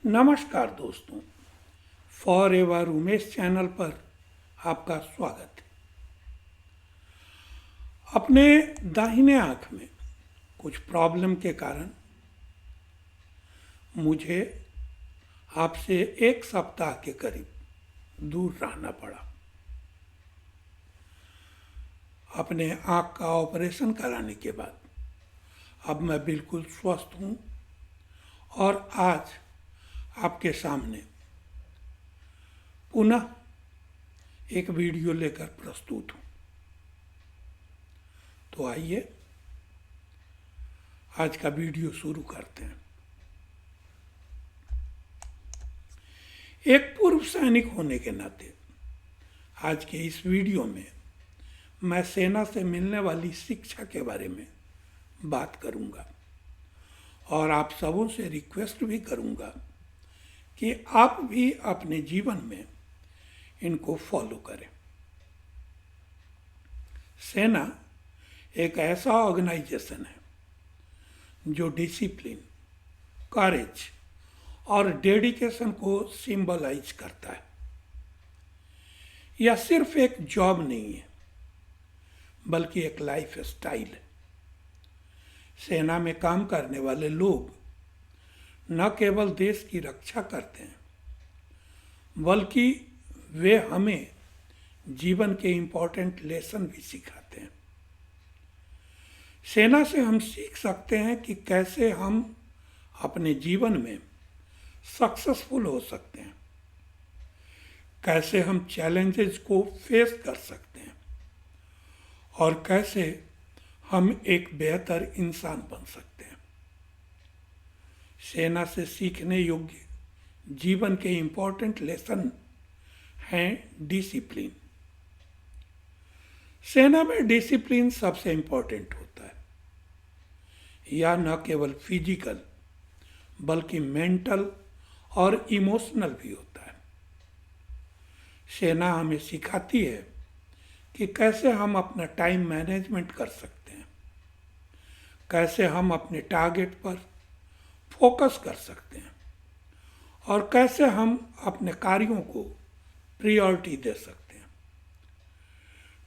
नमस्कार दोस्तों, for ever Umesh channel पर आपका स्वागत है। अपने दाहिने आँख में कुछ प्रॉब्लम के कारण मुझे आपसे एक सप्ताह के करीब दूर रहना पड़ा। अपने आँख का ऑपरेशन कराने के बाद अब मैं बिल्कुल स्वस्थ हूँ और आज आपके सामने पुनः एक वीडियो लेकर प्रस्तुत हूँ। तो आइए आज का वीडियो शुरू करते हैं। एक पूर्व सैनिक होने के नाते आज के इस वीडियो में मैं सेना से मिलने वाली शिक्षा के बारे में बात करूंगा और आप सबों से रिक्वेस्ट भी करूंगा कि आप भी अपने जीवन में इनको फॉलो करें। सेना एक ऐसा ऑर्गेनाइजेशन है जो डिसिप्लिन, करेज और डेडिकेशन को सिंबलाइज करता है। यह सिर्फ एक जॉब नहीं है बल्कि एक लाइफ स्टाइल है। सेना में काम करने वाले लोग न केवल देश की रक्षा करते हैं बल्कि वे हमें जीवन के इम्पोर्टेंट लेसन भी सिखाते हैं। सेना से हम सीख सकते हैं कि कैसे हम अपने जीवन में सक्सेसफुल हो सकते हैं, कैसे हम चैलेंजेस को फेस कर सकते हैं और कैसे हम एक बेहतर इंसान बन सकते हैं। सेना से सीखने योग्य जीवन के इम्पोर्टेंट लेसन हैं डिसिप्लिन। सेना में डिसिप्लिन सबसे इम्पोर्टेंट होता है। यह न केवल फिजिकल बल्कि मेंटल और इमोशनल भी होता है। सेना हमें सिखाती है कि कैसे हम अपना टाइम मैनेजमेंट कर सकते हैं, कैसे हम अपने टारगेट पर फोकस कर सकते हैं और कैसे हम अपने कार्यों को प्रायोरिटी दे सकते हैं।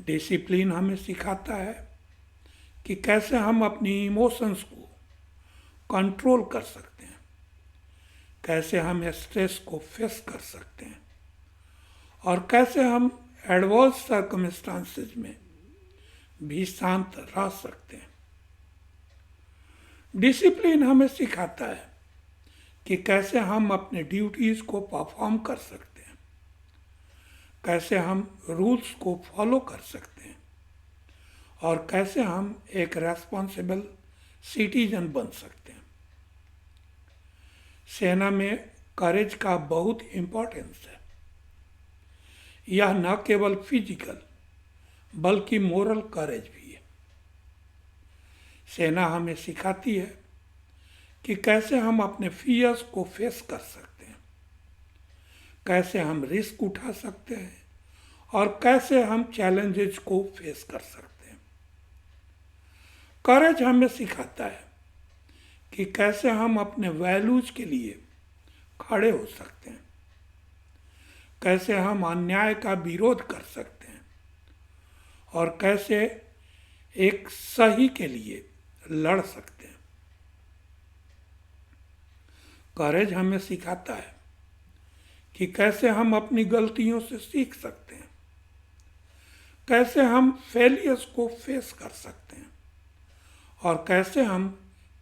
डिसिप्लिन हमें सिखाता है कि कैसे हम अपनी इमोशंस को कंट्रोल कर सकते हैं, कैसे हम स्ट्रेस को फेस कर सकते हैं और कैसे हम एडवर्स सर्कमस्टांसेस में भी शांत रह सकते हैं। डिसिप्लिन हमें सिखाता है कि कैसे हम अपने ड्यूटीज़ को परफॉर्म कर सकते हैं, कैसे हम रूल्स को फॉलो कर सकते हैं और कैसे हम एक रेस्पॉन्सिबल सिटीजन बन सकते हैं। सेना में करेज का बहुत इम्पोर्टेंस है। यह न केवल फिजिकल बल्कि मोरल करेज भी है। सेना हमें सिखाती है कि कैसे हम अपने फियर्स को फेस कर सकते हैं, कैसे हम रिस्क उठा सकते हैं और कैसे हम चैलेंजेस को फेस कर सकते हैं। करेज हमें सिखाता है कि कैसे हम अपने वैल्यूज के लिए खड़े हो सकते हैं, कैसे हम अन्याय का विरोध कर सकते हैं और कैसे एक सही के लिए लड़ सकते हैं। करेज हमें सिखाता है कि कैसे हम अपनी गलतियों से सीख सकते हैं, कैसे हम फेलियर्स को फेस कर सकते हैं और कैसे हम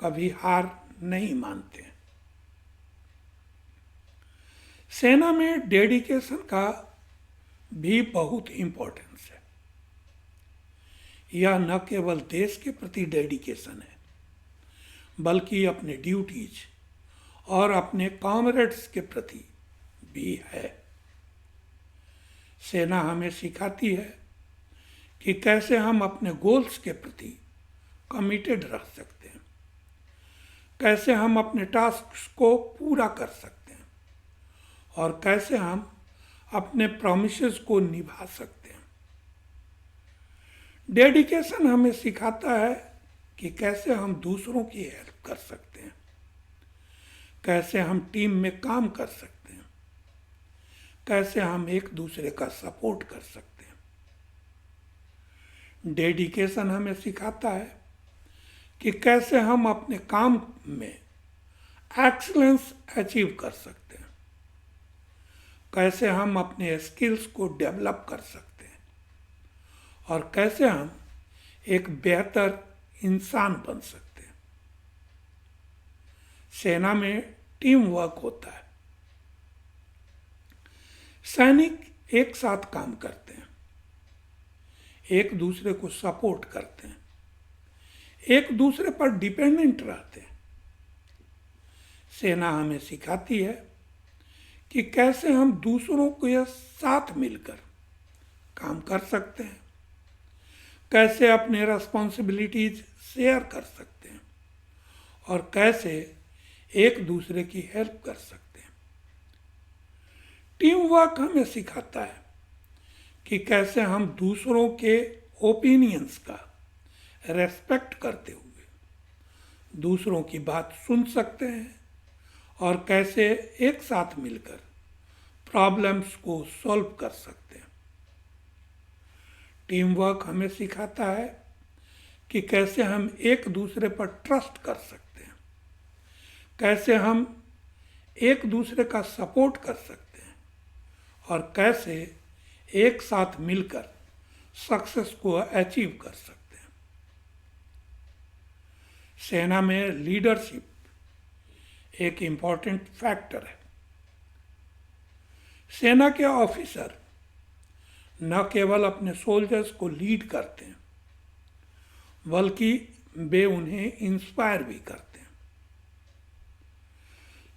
कभी हार नहीं मानते हैं। सेना में डेडिकेशन का भी बहुत इम्पोर्टेंस है। यह न केवल देश के प्रति डेडिकेशन है बल्कि अपने ड्यूटीज और अपने कॉमरेड्स के प्रति भी है। सेना हमें सिखाती है कि कैसे हम अपने गोल्स के प्रति कमिटेड रह सकते हैं, कैसे हम अपने टास्क को पूरा कर सकते हैं और कैसे हम अपने प्रॉमिसेस को निभा सकते हैं। डेडिकेशन हमें सिखाता है कि कैसे हम दूसरों की हेल्प कर सकते हैं, कैसे हम टीम में काम कर सकते हैं, कैसे हम एक दूसरे का सपोर्ट कर सकते हैं। डेडिकेशन हमें सिखाता है कि कैसे हम अपने काम में एक्सीलेंस अचीव कर सकते हैं, कैसे हम अपने स्किल्स को डेवलप कर सकते हैं और कैसे हम एक बेहतर इंसान बन सकते हैं। सेना में टीम वर्क होता है। सैनिक एक साथ काम करते हैं, एक दूसरे को सपोर्ट करते हैं, एक दूसरे पर डिपेंडेंट रहते हैं। सेना हमें सिखाती है कि कैसे हम दूसरों के साथ मिलकर काम कर सकते हैं, कैसे अपने रिस्पॉन्सिबिलिटीज शेयर कर सकते हैं और कैसे एक दूसरे की हेल्प कर सकते हैं। टीम वर्क हमें सिखाता है कि कैसे हम दूसरों के ओपिनियंस का रेस्पेक्ट करते हुए दूसरों की बात सुन सकते हैं और कैसे एक साथ मिलकर प्रॉब्लम्स को सॉल्व कर सकते हैं। टीम वर्क हमें सिखाता है कि कैसे हम एक दूसरे पर ट्रस्ट कर सकते हैं, कैसे हम एक दूसरे का सपोर्ट कर सकते हैं और कैसे एक साथ मिलकर सक्सेस को अचीव कर सकते हैं। सेना में लीडरशिप एक इम्पॉर्टेंट फैक्टर है। सेना के ऑफिसर न केवल अपने सोल्जर्स को लीड करते हैं बल्कि वे उन्हें इंस्पायर भी करते हैं।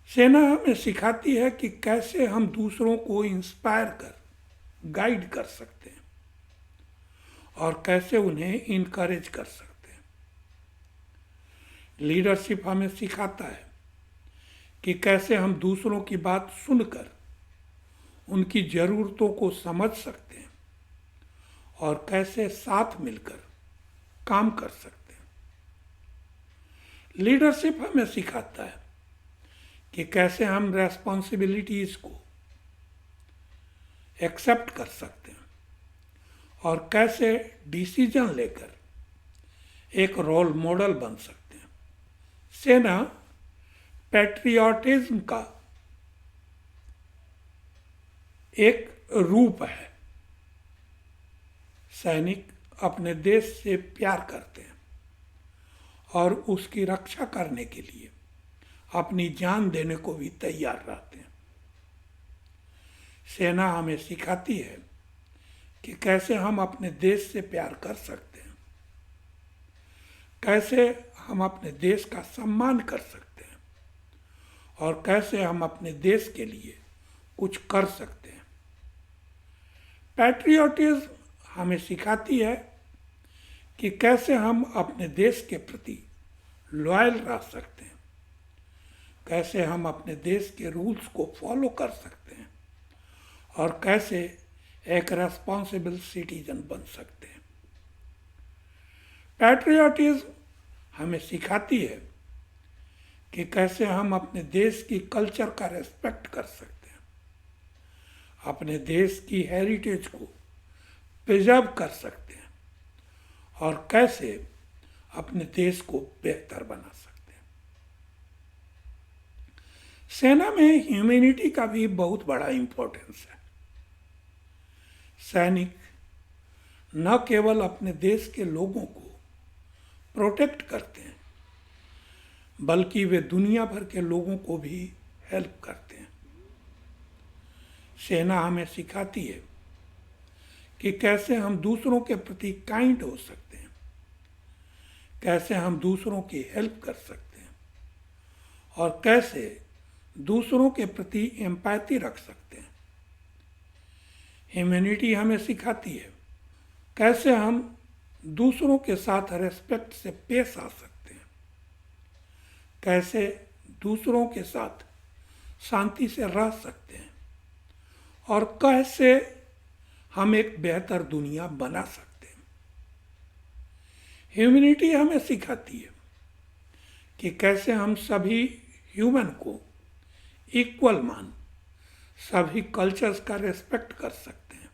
सेना हमें सिखाती है कि कैसे हम दूसरों को इंस्पायर कर गाइड कर सकते हैं और कैसे उन्हें इनकरेज कर सकते हैं। लीडरशिप हमें सिखाता है कि कैसे हम दूसरों की बात सुनकर उनकी ज़रूरतों को समझ सकते हैं और कैसे साथ मिलकर काम कर सकते हैं। लीडरशिप हमें सिखाता है कि कैसे हम रेस्पॉन्सिबिलिटीज़ को एक्सेप्ट कर सकते हैं और कैसे डिसीजन लेकर एक रोल मॉडल बन सकते हैं। सेना पैट्रियटिज्म का एक रूप है। सैनिक अपने देश से प्यार करते हैं और उसकी रक्षा करने के लिए अपनी जान देने को भी तैयार रहते हैं। सेना हमें सिखाती है कि कैसे हम अपने देश से प्यार कर सकते हैं, कैसे हम अपने देश का सम्मान कर सकते हैं और कैसे हम अपने देश के लिए कुछ कर सकते हैं। पैट्रियटिज्म हमें सिखाती है कि कैसे हम अपने देश के प्रति लॉयल रह सकते हैं, कैसे हम अपने देश के रूल्स को फॉलो कर सकते हैं और कैसे एक रेस्पॉन्सिबल सिटीजन बन सकते हैं। पैट्रियटिज्म हमें सिखाती है कि कैसे हम अपने देश की कल्चर का रेस्पेक्ट कर सकते हैं, अपने देश की हेरिटेज को प्रिजर्व कर सकते हैं और कैसे अपने देश को बेहतर बना सकते हैं। सेना में ह्यूमैनिटी का भी बहुत बड़ा इंपॉर्टेंस है। सैनिक न केवल अपने देश के लोगों को प्रोटेक्ट करते हैं बल्कि वे दुनिया भर के लोगों को भी हेल्प करते हैं। सेना हमें सिखाती है कि कैसे हम दूसरों के प्रति काइंड हो सकते हैं, कैसे हम दूसरों की हेल्प कर सकते हैं और कैसे दूसरों के प्रति एम्पैथी रख सकते हैं। ह्यूमैनिटी हमें सिखाती है कैसे हम दूसरों के साथ रेस्पेक्ट से पेश आ सकते हैं, कैसे दूसरों के साथ शांति से रह सकते हैं और कैसे हम एक बेहतर दुनिया बना सकते हैं। ह्यूमैनिटी हमें सिखाती है कि कैसे हम सभी ह्यूमन को इक्वल मान, सभी कल्चर्स का रेस्पेक्ट कर सकते हैं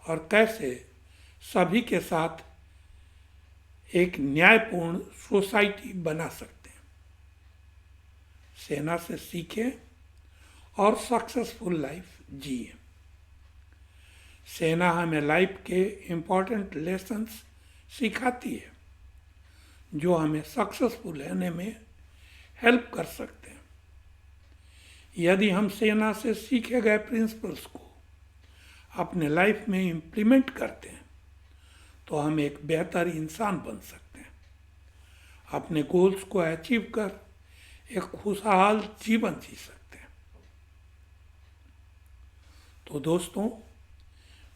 और कैसे सभी के साथ एक न्यायपूर्ण सोसाइटी बना सकते हैं। सेना से सीखें और सक्सेसफुल लाइफ जिए। सेना हमें लाइफ के इम्पोर्टेंट लेसन्स सिखाती है जो हमें सक्सेसफुल रहने में हेल्प कर सकते हैं। यदि हम सेना से सीखे गए प्रिंसिपल्स को अपने लाइफ में इम्प्लीमेंट करते हैं तो हम एक बेहतर इंसान बन सकते हैं, अपने गोल्स को अचीव कर एक खुशहाल जीवन जी सकते हैं। तो दोस्तों,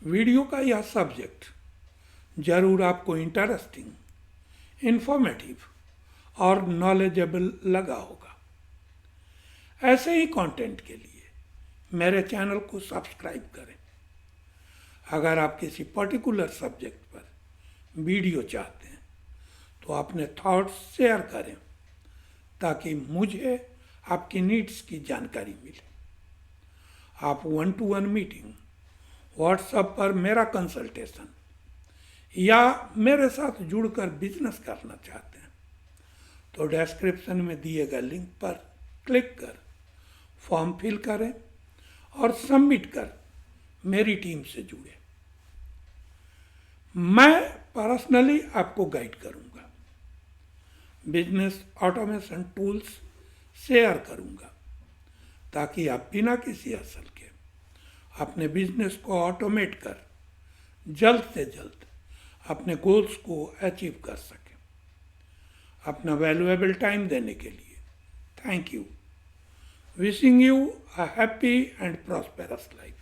वीडियो का यह सब्जेक्ट जरूर आपको इंटरेस्टिंग, इंफॉर्मेटिव और नॉलेजेबल लगा होगा। ऐसे ही कंटेंट के लिए मेरे चैनल को सब्सक्राइब करें। अगर आप किसी पर्टिकुलर सब्जेक्ट पर वीडियो चाहते हैं तो अपने थॉट्स शेयर करें ताकि मुझे आपकी नीड्स की जानकारी मिले। आप 1-to-1 मीटिंग, व्हाट्सएप पर मेरा कंसल्टेशन या मेरे साथ जुड़कर बिजनेस करना चाहते हैं तो डिस्क्रिप्शन में दिए गए लिंक पर क्लिक कर फॉर्म फिल करें और सबमिट कर मेरी टीम से जुड़े। मैं पर्सनली आपको गाइड करूंगा, बिजनेस ऑटोमेशन टूल्स शेयर करूंगा ताकि आप बिना किसी हसल के अपने बिजनेस को ऑटोमेट कर जल्द से जल्द अपने गोल्स को अचीव कर सकें। अपना वैल्यूएबल टाइम देने के लिए thank you. Wishing you a happy and prosperous life.